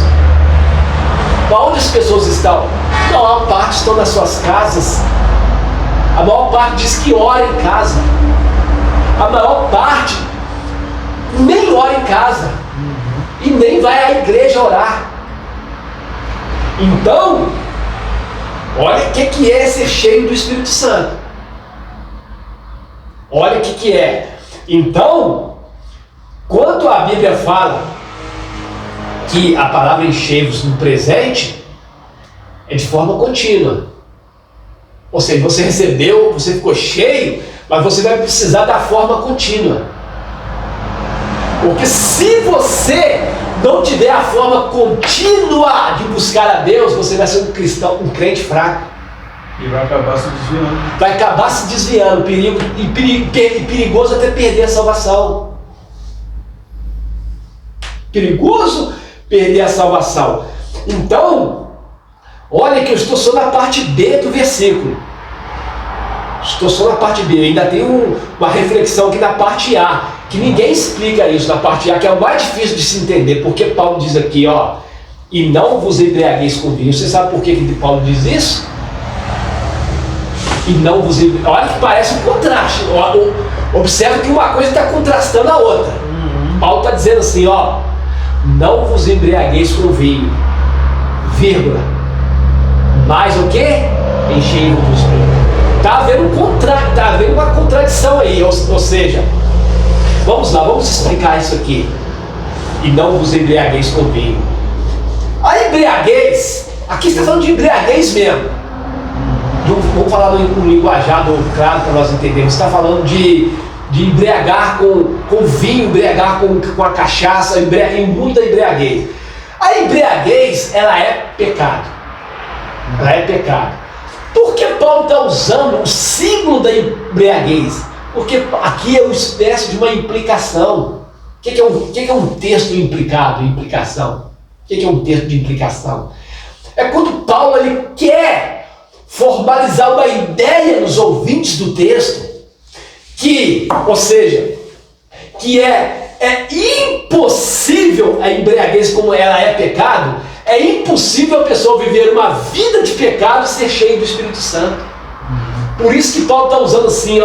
Onde as pessoas estão? A maior parte estão nas suas casas. A maior parte diz que ora em casa. A maior parte nem ora em casa e nem vai à igreja orar. Então, olha o que é ser cheio do Espírito Santo. Olha o que é. Então, quando a Bíblia fala que a palavra enchei-vos no presente, é de forma contínua. Ou seja, você recebeu, você ficou cheio, mas você vai precisar da forma contínua. Porque se você não tiver a forma contínua de buscar a Deus, você vai ser um cristão, um crente fraco. E vai acabar se desviando. Vai acabar se desviando, perigoso até perder a salvação. Perigoso perder a salvação. Então, olha que eu estou só na parte B do versículo. Estou só na parte B. Ainda tem uma reflexão aqui na parte A, que ninguém explica isso na parte A, que é o mais difícil de se entender. Porque Paulo diz aqui, ó, e não vos embriagueis com vinho. Você sabe por que Paulo diz isso? E não vos embriagueis. Olha que parece um contraste. Observe que uma coisa está contrastando a outra. Paulo está dizendo assim, ó, não vos embriagueis com vinho, vírgula, mas o que? Enchei-vos do Espírito. Está havendo uma contradição aí, ou seja, vamos lá, vamos explicar isso aqui. E não vos embriagueis com vinho. A embriaguez, aqui está falando de embriaguez mesmo. Vamos falar no linguajado claro para nós entendermos. Está falando de embriagar com vinho, embriagar com a cachaça, em muita embriaguez. A embriaguez, ela é pecado. Ela é pecado. Por que Paulo está usando o símbolo da embriaguez? Porque aqui é uma espécie de uma implicação. O que é um texto implicado? Implicação. O que é um texto de implicação? É quando Paulo ele quer formalizar uma ideia nos ouvintes do texto, ou seja, que é impossível a embriaguez, como ela é pecado, é impossível a pessoa viver uma vida de pecado e ser cheio do Espírito Santo. Por isso que Paulo está usando assim,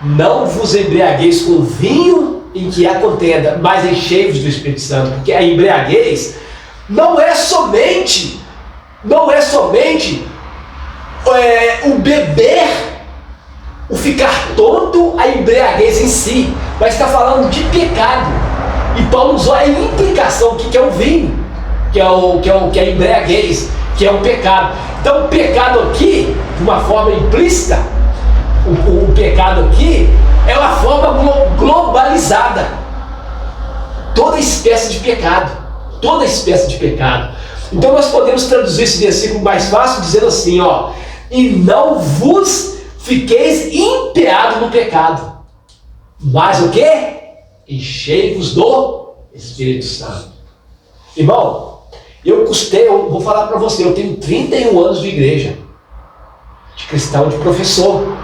não vos embriagueis com vinho em que há contenda, mas enchei-vos do Espírito Santo, porque a embriaguez não é somente o beber, o ficar tonto, a embriaguez em si, mas está falando de pecado. E Paulo usou a implicação, que é o vinho, que é a embriaguez, que é o pecado. Então o pecado aqui, de uma forma implícita, o pecado aqui é uma forma globalizada. Toda espécie de pecado. Toda espécie de pecado. Então nós podemos traduzir esse versículo mais fácil dizendo assim, e não vos fiqueis empeados no pecado, mas o quê? Enchei-vos do Espírito Santo. Irmão, eu vou falar para você, eu tenho 31 anos de igreja, de cristão, de professor.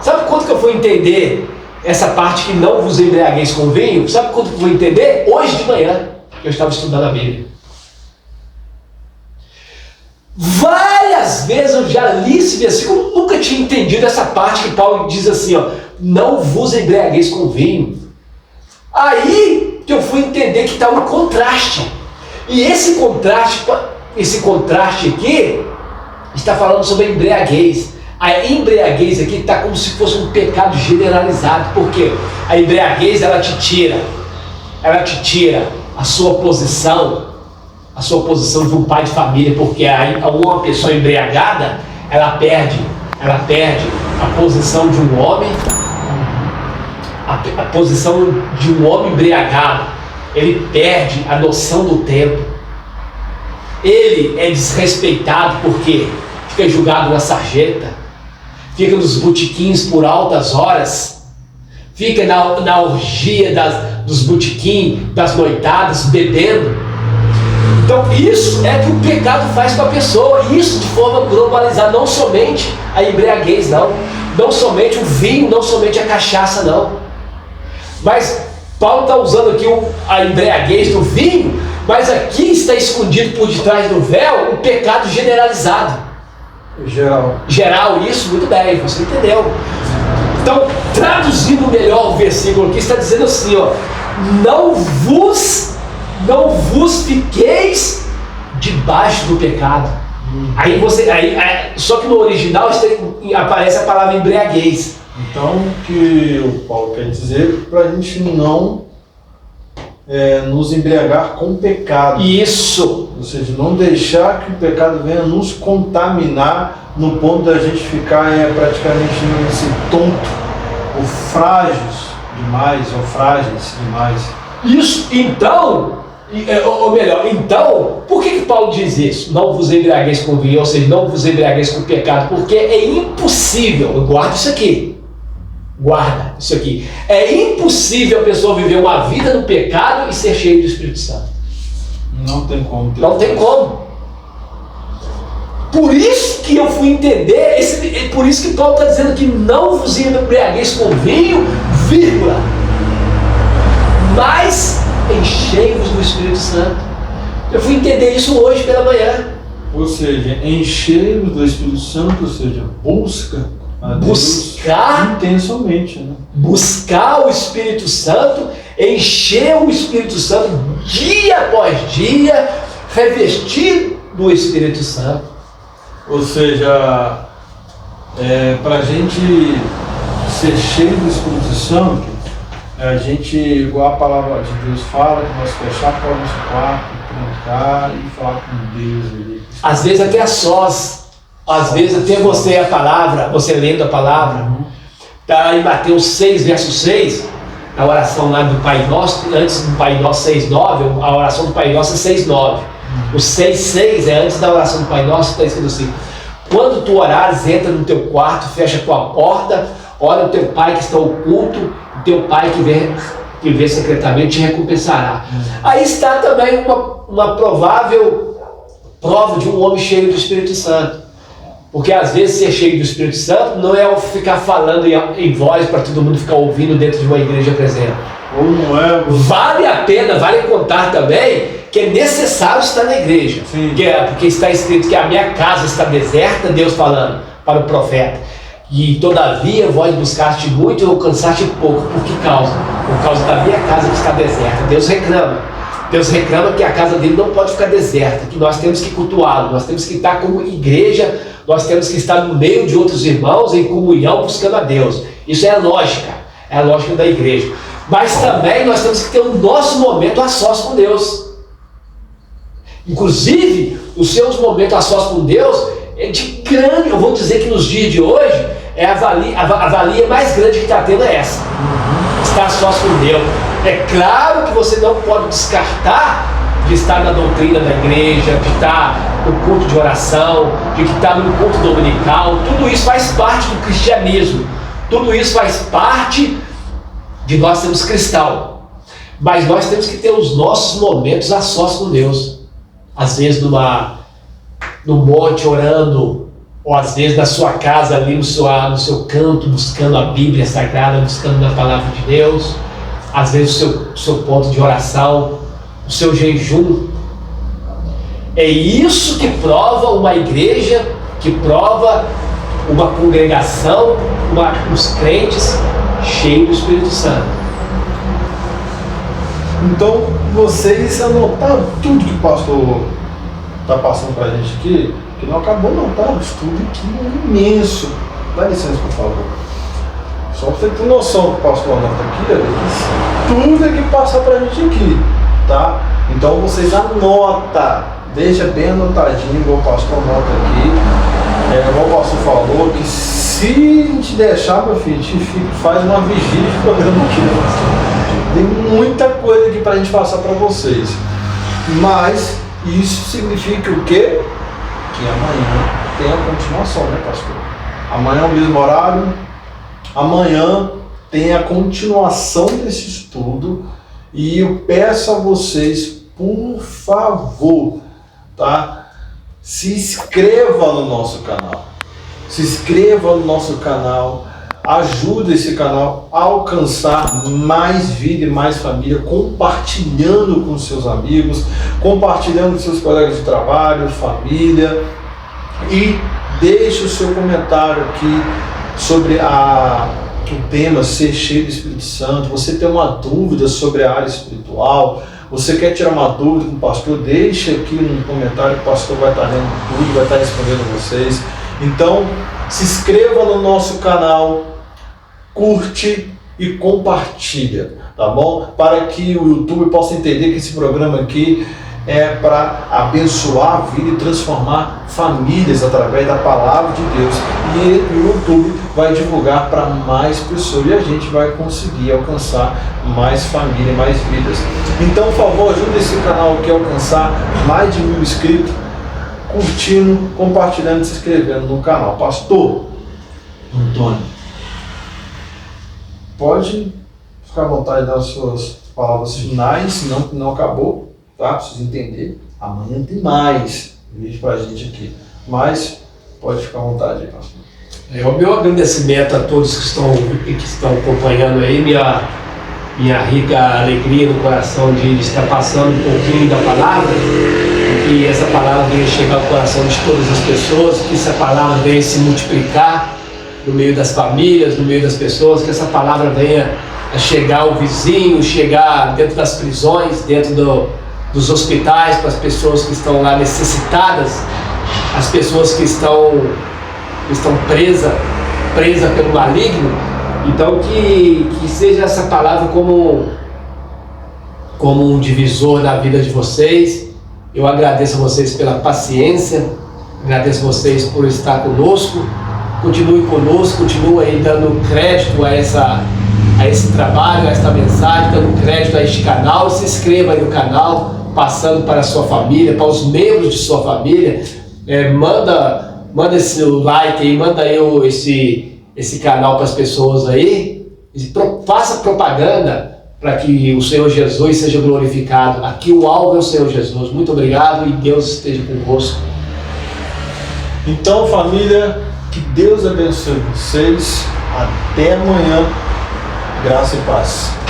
Sabe quando que eu fui entender essa parte que não vos embriagueis com vinho? Sabe quando que eu vou entender? Hoje de manhã, eu estava estudando a Bíblia. Várias vezes eu já li esse versículo, nunca tinha entendido essa parte que Paulo diz assim, não vos embriagueis com vinho. Aí que eu fui entender que está um contraste. E esse contraste aqui está falando sobre a embriaguez. A embriaguez aqui está como se fosse um pecado generalizado, porque a embriaguez ela te tira a sua posição de um pai de família, porque uma pessoa embriagada, ela perde a posição de um homem, a posição de um homem embriagado. Ele perde a noção do tempo. Ele é desrespeitado porque fica julgado na sarjeta, fica nos botequins por altas horas, fica na orgia dos botequins, das noitadas, bebendo. Então isso é que o pecado faz com a pessoa, isso de forma globalizada, não somente a embriaguez, não somente o vinho, não somente a cachaça, não. Mas Paulo está usando aqui a embriaguez do vinho, mas aqui está escondido por detrás do véu o pecado generalizado. Geral, isso, muito bem, você entendeu. Então, traduzindo melhor o versículo aqui, está dizendo assim, não vos fiqueis debaixo do pecado. Só que no original aparece a palavra embriaguez. Então, o que o Paulo quer dizer para a gente não nos embriagar com o pecado. Isso. Ou seja, não deixar que o pecado venha nos contaminar no ponto da gente ficar praticamente nesse tonto, ou frágeis demais. Isso, então, por que Paulo diz isso? Não vos embriagueis com vinho, ou seja, não vos embriagueis com o pecado, porque é impossível, guarda isso aqui, é impossível a pessoa viver uma vida no pecado e ser cheio do Espírito Santo. Não tem como. Não tem como. Por isso que eu fui entender, por isso que Paulo está dizendo que não vos embriagueis com vinho, vírgula, mas enchei-vos do Espírito Santo. Eu fui entender isso hoje pela manhã. Ou seja, enchei-vos do Espírito Santo, ou seja, buscar intensamente, buscar o Espírito Santo, encher o Espírito Santo dia após dia, revestir do Espírito Santo. Ou seja, Para a gente ser cheio do Espírito Santo, a gente, igual a palavra de Deus fala, que nós fechar a porta do nosso quarto, trancar e falar com Deus ali. Às vezes até a sós, às vezes até você a palavra, você lendo a palavra, tá em Mateus 6, verso 6, a oração lá do Pai Nosso, antes do Pai Nosso 6,9, a oração do Pai Nosso é 6,9. O 6,6 é antes da oração do Pai Nosso, está escrito assim: quando tu orares, entra no teu quarto, fecha a tua porta, ora o teu Pai que está oculto, o teu Pai que vê secretamente te recompensará. Aí está também uma provável prova de um homem cheio do Espírito Santo. Porque às vezes ser cheio do Espírito Santo não é ficar falando em voz para todo mundo ficar ouvindo dentro de uma igreja, por exemplo. Ou não é? Vale a pena, vale contar também que é necessário estar na igreja. Porque está escrito que a minha casa está deserta, Deus falando para o profeta. E todavia vós buscaste muito e alcançaste pouco. Por que causa? Por causa da minha casa que está deserta. Deus reclama. Deus reclama que a casa dele não pode ficar deserta, que nós temos que cultuá-lo, nós temos que estar como igreja, nós temos que estar no meio de outros irmãos em comunhão buscando a Deus. Isso é a lógica da igreja. Mas também nós temos que ter o nosso momento a sós com Deus. Inclusive, os seus momentos a sós com Deus é de grande, eu vou dizer que nos dias de hoje, a valia mais grande que está tendo é essa. Estar a sós com Deus. É claro que você não pode descartar de estar na doutrina da igreja, de estar no culto de oração, de estar no culto dominical. Tudo isso faz parte do cristianismo. Tudo isso faz parte de nós sermos cristãos. Mas nós temos que ter os nossos momentos a sós com Deus. Às vezes no monte orando, ou às vezes na sua casa ali no seu canto, buscando a Bíblia Sagrada, buscando na palavra de Deus. Às vezes o seu ponto de oração, o seu jejum. É isso que prova uma igreja, que prova uma congregação, os crentes cheios do Espírito Santo. Então, vocês anotaram tudo que o pastor está passando para a gente aqui, que não acabou não, tá? O estudo aqui é imenso. Dá licença, por favor. Só para você ter noção do que o pastor anota aqui, tudo é que passa para a gente aqui, tá? Então, vocês anotam, deixa bem anotadinho, igual o pastor anota aqui. Igual o pastor falou, que se a gente deixar, meu filho, a gente faz uma vigília de programa aqui, né? Tem muita coisa aqui pra gente passar para vocês. Mas isso significa o quê? Que amanhã tem a continuação, né, pastor? Amanhã é o mesmo horário. Amanhã tem a continuação desse estudo. E eu peço a vocês, por favor, tá? Se inscreva no nosso canal. Se inscreva no nosso canal. Ajude esse canal a alcançar mais vida e mais família, compartilhando com seus amigos, compartilhando com seus colegas de trabalho, família. E deixe o seu comentário aqui sobre o tema ser cheio do Espírito Santo. Você tem uma dúvida sobre a área espiritual, você quer tirar uma dúvida com o pastor, deixe aqui no comentário que o pastor vai estar lendo tudo, vai estar respondendo a vocês. Então, se inscreva no nosso canal, curte e compartilha, tá bom? Para que o YouTube possa entender que esse programa aqui é para abençoar a vida e transformar famílias através da palavra de Deus. E o YouTube vai divulgar para mais pessoas e a gente vai conseguir alcançar mais família, mais vidas. Então, por favor, ajude esse canal aqui a alcançar mais de 1000 inscritos, curtindo, compartilhando e se inscrevendo no canal. Pastor Antônio, pode ficar à vontade das suas palavras finais, senão não acabou, tá? Pra vocês entenderem. Amanhã tem mais vídeo pra gente aqui. Mas pode ficar à vontade aí, pastor. O meu agradecimento a todos que estão acompanhando aí, minha rica alegria no coração de estar passando um pouquinho da palavra, que essa palavra venha chegar ao coração de todas as pessoas, que essa palavra venha se multiplicar no meio das famílias, no meio das pessoas, que essa palavra venha a chegar ao vizinho, chegar dentro das prisões, dentro dos hospitais, para as pessoas que estão lá necessitadas, as pessoas que estão estão presa pelo maligno. Então que seja essa palavra como um divisor na vida de vocês. Eu agradeço a vocês pela paciência, agradeço a vocês por estar conosco. Continue conosco, continue aí dando crédito a esse trabalho, a essa mensagem, dando crédito a este canal. Se inscreva aí no canal, passando para a sua família, para os membros de sua família. Manda esse like aí, manda aí esse canal para as pessoas aí. Faça propaganda para que o Senhor Jesus seja glorificado. Aqui o alvo é o Senhor Jesus. Muito obrigado e Deus esteja convosco. Então, família, que Deus abençoe vocês. Até amanhã. Graça e paz.